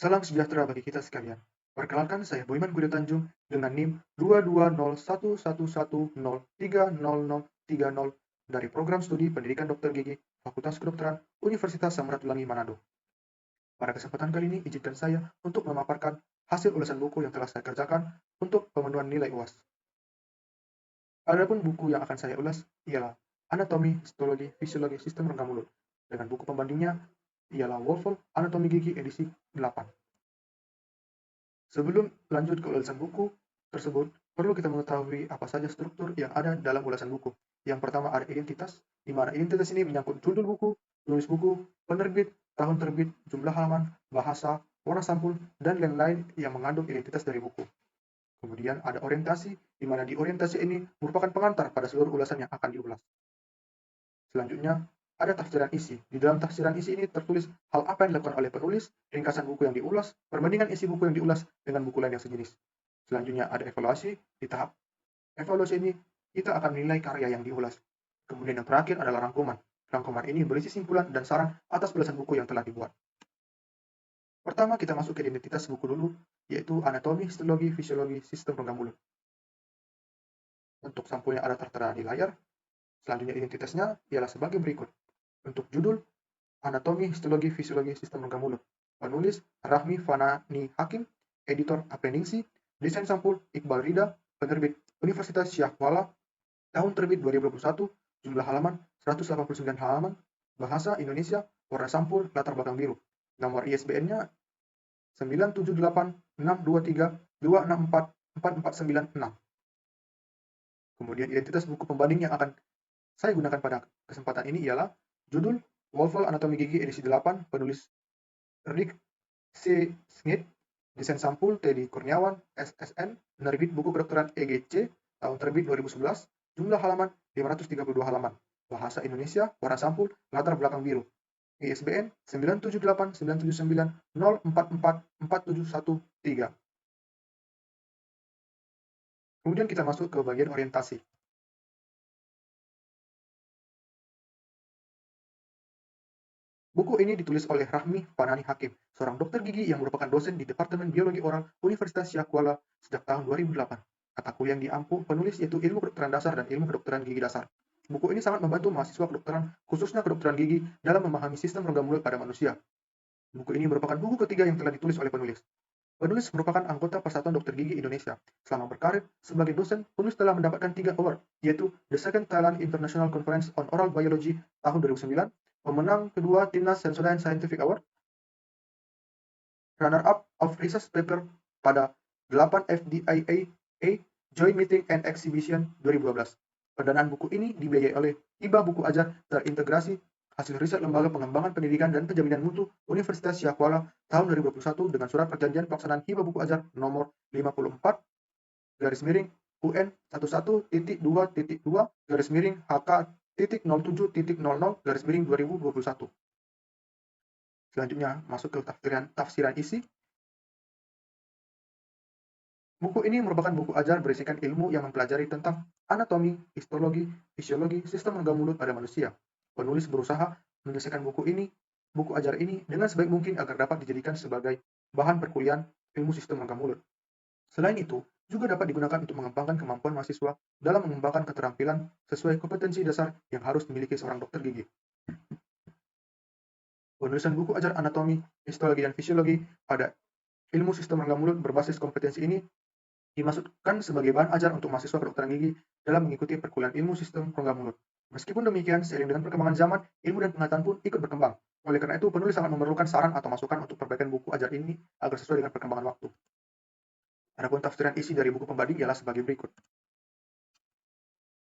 Salam sejahtera bagi kita sekalian. Perkenalkan saya Boyman Gude Tanjung dengan NIM 22011103030 dari Program Studi Pendidikan Dokter Gigi Fakultas Kedokteran Universitas Samratulangi Manado. Pada kesempatan kali ini, izinkan saya untuk memaparkan hasil ulasan buku yang telah saya kerjakan untuk pemenuhan nilai UAS. Adapun buku yang akan saya ulas ialah Anatomi, Histologi, Fisiologi Sistem Rongga Mulut, dengan buku pembandingnya ialah Wolfel Anatomi Gigi edisi 8. Sebelum lanjut ke ulasan buku tersebut, perlu kita mengetahui apa saja struktur yang ada dalam ulasan buku. Yang pertama ada identitas, di mana identitas ini menyangkut judul buku, penulis buku, penerbit, tahun terbit, jumlah halaman, bahasa, warna sampul, dan lain-lain yang mengandung identitas dari buku. Kemudian ada orientasi, di mana di orientasi ini merupakan pengantar pada seluruh ulasan yang akan diulas. Selanjutnya, ada tafsiran isi. Di dalam tafsiran isi ini tertulis hal apa yang dilakukan oleh penulis, ringkasan buku yang diulas, perbandingan isi buku yang diulas dengan buku lain yang sejenis. Selanjutnya ada evaluasi. Di tahap evaluasi ini, kita akan menilai karya yang diulas. Kemudian yang terakhir adalah rangkuman. Rangkuman ini berisi simpulan dan saran atas ulasan buku yang telah dibuat. Pertama, kita masuk ke identitas buku dulu, yaitu anatomi, histologi, fisiologi, sistem rongga mulut. Untuk sampulnya ada tertera di layar. Selanjutnya identitasnya ialah sebagai berikut. Untuk judul, Anatomi, Histologi, Fisiologi Sistem Rongga Mulut. Penulis Rahmi Fanani Hakim, editor Apendingsi, desain sampul Iqbal Rida, penerbit Universitas Syah Kuala, tahun terbit 2021, jumlah halaman 189 halaman, bahasa Indonesia, warna sampul, latar belakang biru. Nomor ISBN-nya 9786232644496. Kemudian identitas buku pembanding yang akan saya gunakan pada kesempatan ini ialah judul Wolfel Anatomi Gigi edisi 8, penulis Rick C. Smith, desain sampul Teddy Kurniawan, SSN, penerbit buku kedokteran EGC, tahun terbit 2011, jumlah halaman 532 halaman, bahasa Indonesia, warna sampul, latar belakang biru, ISBN 9789440444713. Kemudian kita masuk ke bagian orientasi. Buku ini ditulis oleh Rahmi Fanani Hakim, seorang dokter gigi yang merupakan dosen di Departemen Biologi Oral Universitas Syah Kuala sejak tahun 2008. Mata kuliah yang diampu penulis yaitu Ilmu Kedokteran Dasar dan Ilmu Kedokteran Gigi Dasar. Buku ini sangat membantu mahasiswa kedokteran, khususnya kedokteran gigi, dalam memahami sistem rongga mulut pada manusia. Buku ini merupakan buku ketiga yang telah ditulis oleh penulis. Penulis merupakan anggota Persatuan Dokter Gigi Indonesia. Selama berkarir sebagai dosen, penulis telah mendapatkan 3 award, yaitu The Second Thailand International Conference on Oral Biology tahun 2009, pemenang kedua Timnas Sensodyne Scientific Award, runner-up of research paper pada 8 FDIAA Joint Meeting and Exhibition 2012. Pendanaan buku ini dibiayai oleh Hibah Buku Ajar Terintegrasi hasil riset Lembaga Pengembangan Pendidikan dan Penjaminan Mutu Universitas Syah Kuala tahun 2021 dengan surat perjanjian pelaksanaan Hibah Buku Ajar nomor 54 garis miring UN 11.2.2 garis miring HK.07.00 garis miring 2021. Selanjutnya masuk ke tafsiran isi. Buku ini merupakan buku ajar berisikan ilmu yang mempelajari tentang anatomi, histologi, fisiologi, sistem rongga mulut pada manusia. Penulis berusaha menyelesaikan buku ajar ini dengan sebaik mungkin agar dapat dijadikan sebagai bahan perkuliahan ilmu sistem rongga mulut. Selain itu, juga dapat digunakan untuk mengembangkan kemampuan mahasiswa dalam mengembangkan keterampilan sesuai kompetensi dasar yang harus dimiliki seorang dokter gigi. Penulisan buku ajar anatomi, histologi, dan fisiologi pada ilmu sistem rongga mulut berbasis kompetensi ini dimasukkan sebagai bahan ajar untuk mahasiswa kedokteran gigi dalam mengikuti perkuliahan ilmu sistem rongga mulut. Meskipun demikian, seiring dengan perkembangan zaman, ilmu dan pengetahuan pun ikut berkembang. Oleh karena itu, penulis sangat memerlukan saran atau masukan untuk perbaikan buku ajar ini agar sesuai dengan perkembangan waktu. Adapun tafsiran isi dari buku pembanding ialah sebagai berikut.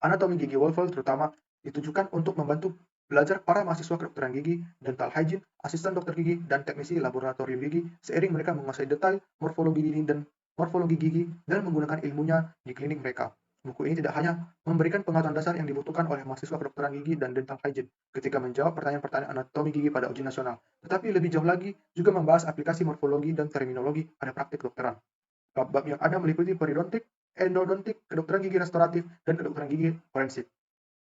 Anatomi gigi Wolfel terutama ditujukan untuk membantu belajar para mahasiswa kedokteran gigi, dental hygiene, asisten dokter gigi, dan teknisi laboratorium gigi seiring mereka menguasai detail morfologi gigi dan menggunakan ilmunya di klinik mereka. Buku ini tidak hanya memberikan pengetahuan dasar yang dibutuhkan oleh mahasiswa kedokteran gigi dan dental hygiene ketika menjawab pertanyaan-pertanyaan anatomi gigi pada ujian nasional, tetapi lebih jauh lagi juga membahas aplikasi morfologi dan terminologi pada praktik kedokteran. Bab-bab yang ada meliputi periodontik, endodontik, kedokteran gigi restoratif, dan kedokteran gigi forensik.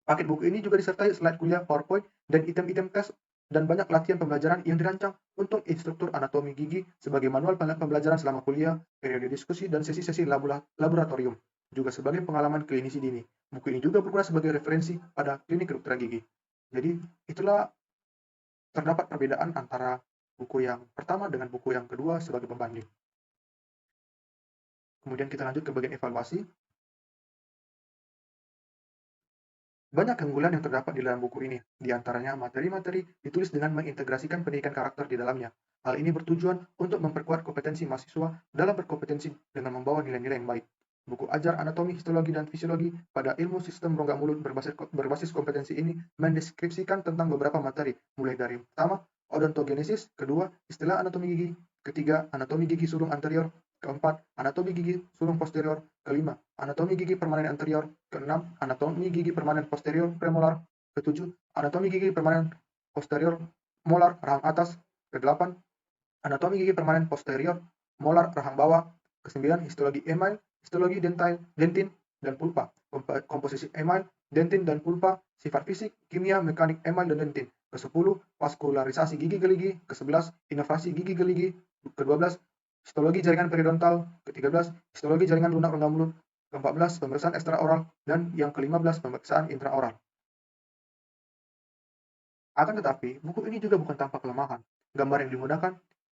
Paket buku ini juga disertai slide kuliah PowerPoint dan item-item tes dan banyak latihan pembelajaran yang dirancang untuk instruktur anatomi gigi sebagai manual pembelajaran selama kuliah, periode diskusi, dan sesi-sesi laboratorium, juga sebagai pengalaman klinisi dini. Buku ini juga berguna sebagai referensi pada klinik kedokteran gigi. Jadi, itulah terdapat perbedaan antara buku yang pertama dengan buku yang kedua sebagai pembanding. Kemudian kita lanjut ke bagian evaluasi. Banyak keunggulan yang terdapat di dalam buku ini, di antaranya materi-materi ditulis dengan mengintegrasikan pendidikan karakter di dalamnya. Hal ini bertujuan untuk memperkuat kompetensi mahasiswa dalam berkompetensi dengan membawa nilai-nilai yang baik. Buku ajar anatomi, histologi, dan fisiologi pada ilmu sistem rongga mulut berbasis kompetensi ini mendeskripsikan tentang beberapa materi, mulai dari pertama, odontogenesis, kedua, istilah anatomi gigi, ketiga, anatomi gigi sulung anterior, keempat, anatomi gigi sulung posterior, kelima, anatomi gigi permanen anterior, keenam, anatomi gigi permanen posterior premolar, ketujuh, anatomi gigi permanen posterior molar rahang atas, kedelapan, anatomi gigi permanen posterior molar rahang bawah, kesembilan, histologi email, histologi dentin, dan pulpa, komposisi email, dentin, dan pulpa, sifat fisik, kimia, mekanik email dan dentin, ke-10, vaskularisasi gigi geligi, ke-11, inovasi gigi geligi, ke-12, histologi jaringan periodontal, ke-13, histologi jaringan lunak rongga mulut, ke-14, pemeriksaan ekstraoral, dan yang ke-15, pemeriksaan intraoral. Akan tetapi, buku ini juga bukan tanpa kelemahan. Gambar yang digunakan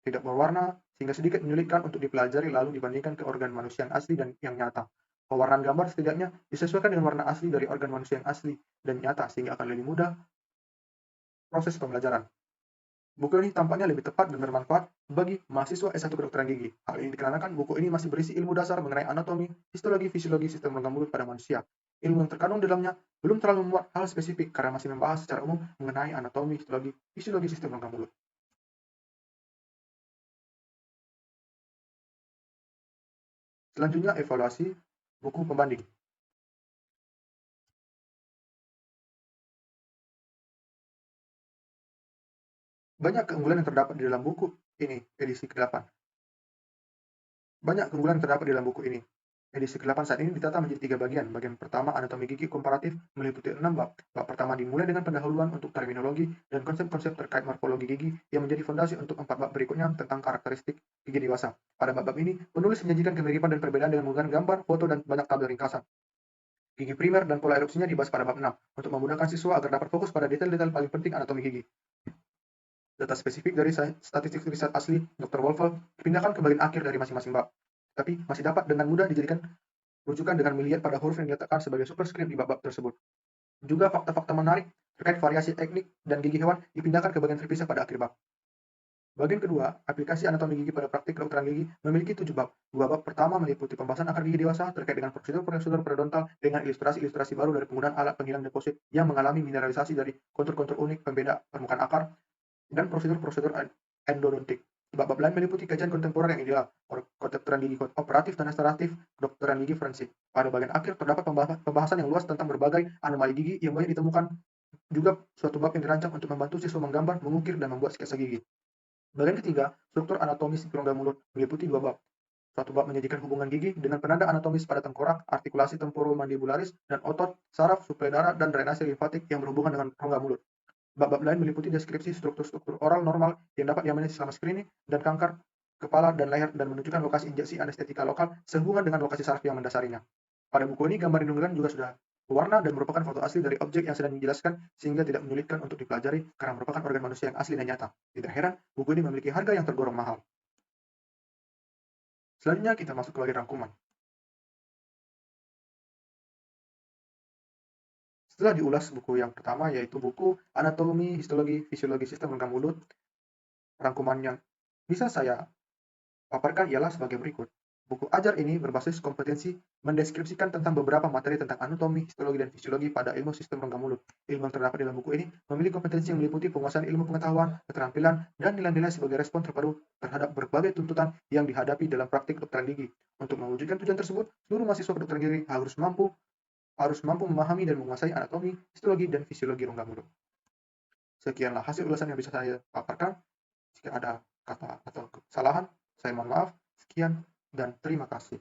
tidak berwarna, sehingga sedikit menyulitkan untuk dipelajari lalu dibandingkan ke organ manusia yang asli dan yang nyata. Pewarnaan gambar setidaknya disesuaikan dengan warna asli dari organ manusia yang asli dan nyata, sehingga akan lebih mudah proses pembelajaran. Buku ini tampaknya lebih tepat dan bermanfaat bagi mahasiswa S1 kedokteran gigi. Hal ini dikarenakan buku ini masih berisi ilmu dasar mengenai anatomi, histologi, fisiologi sistem rongga mulut pada manusia. Ilmu yang terkandung di dalamnya belum terlalu memuat hal spesifik karena masih membahas secara umum mengenai anatomi, histologi, fisiologi sistem rongga mulut. Selanjutnya, evaluasi buku pembanding. Banyak keunggulan yang terdapat di dalam buku ini, edisi ke-8. Banyak keunggulan yang terdapat di dalam buku ini. Edisi ke-8 saat ini ditata menjadi 3 bagian. Bagian pertama, anatomi gigi komparatif, meliputi 6 bab. Bab pertama dimulai dengan pendahuluan untuk terminologi dan konsep-konsep terkait morfologi gigi yang menjadi fondasi untuk 4 bab berikutnya tentang karakteristik gigi dewasa. Pada bab-bab ini, penulis menyajikan kemiripan dan perbedaan dengan menggunakan gambar, foto, dan banyak tabel ringkasan. Gigi primer dan pola erupsinya dibahas pada bab 6 untuk memudahkan siswa agar dapat fokus pada detail-detail paling penting anatomi gigi. Data spesifik dari statistik riset asli Dr. Wolfel dipindahkan ke bagian akhir dari masing-masing bab, tapi masih dapat dengan mudah dijadikan rujukan dengan melihat pada huruf yang diletakkan sebagai superscript di bab-bab tersebut. Juga fakta-fakta menarik terkait variasi teknik dan gigi hewan dipindahkan ke bagian terpisah pada akhir bab. Bagian kedua, aplikasi anatomi gigi pada praktik kedokteran gigi memiliki 7 bab. 2 bab pertama meliputi pembahasan akar gigi dewasa terkait dengan prosedur-prosedur periodontal dengan ilustrasi-ilustrasi baru dari penggunaan alat penghilang deposit yang mengalami mineralisasi dari kontur-kontur unik pembeda permukaan akar dan prosedur-prosedur endodontik. Bab-bab lain meliputi kajian kontemporer yang ideal, kedokteran gigi operatif dan restoratif, kedokteran gigi forensik. Pada bagian akhir terdapat pembahasan yang luas tentang berbagai anomali gigi yang banyak ditemukan. Juga suatu bab yang dirancang untuk membantu siswa menggambar, mengukir, dan membuat sketsa gigi. Bagian ketiga, struktur anatomis rongga mulut meliputi 2 bab. Suatu bab menyajikan hubungan gigi dengan penanda anatomis pada tengkorak, artikulasi temporomandibularis, dan otot, saraf, suplai darah, dan drainase limfatik yang berhubungan dengan rongga mulut. Bab-bab lain meliputi deskripsi struktur-struktur oral normal yang dapat diamati selama screening dan kanker kepala dan leher dan menunjukkan lokasi injeksi anestetika lokal sehubungan dengan lokasi saraf yang mendasarinya. Pada buku ini, gambar yang digunakan juga sudah berwarna dan merupakan foto asli dari objek yang sedang dijelaskan sehingga tidak menyulitkan untuk dipelajari karena merupakan organ manusia yang asli dan nyata. Tidak heran, buku ini memiliki harga yang tergolong mahal. Selanjutnya kita masuk ke bagian rangkuman. Setelah diulas buku yang pertama yaitu buku Anatomi, Histologi, Fisiologi Sistem Rongga Mulut, rangkuman yang bisa saya paparkan ialah sebagai berikut. Buku ajar ini berbasis kompetensi mendeskripsikan tentang beberapa materi tentang anatomi, histologi, dan fisiologi pada ilmu sistem rongga mulut. Ilmu yang terdapat dalam buku ini memiliki kompetensi yang meliputi penguasaan ilmu pengetahuan, keterampilan, dan nilai-nilai sebagai respon terpadu terhadap berbagai tuntutan yang dihadapi dalam praktik kedokteran gigi. Untuk mewujudkan tujuan tersebut, seluruh mahasiswa kedokteran gigi harus mampu memahami dan menguasai anatomi, histologi, dan fisiologi rongga mulut. Sekianlah hasil ulasan yang bisa saya paparkan. Jika ada kata atau kesalahan, saya mohon maaf. Sekian dan terima kasih.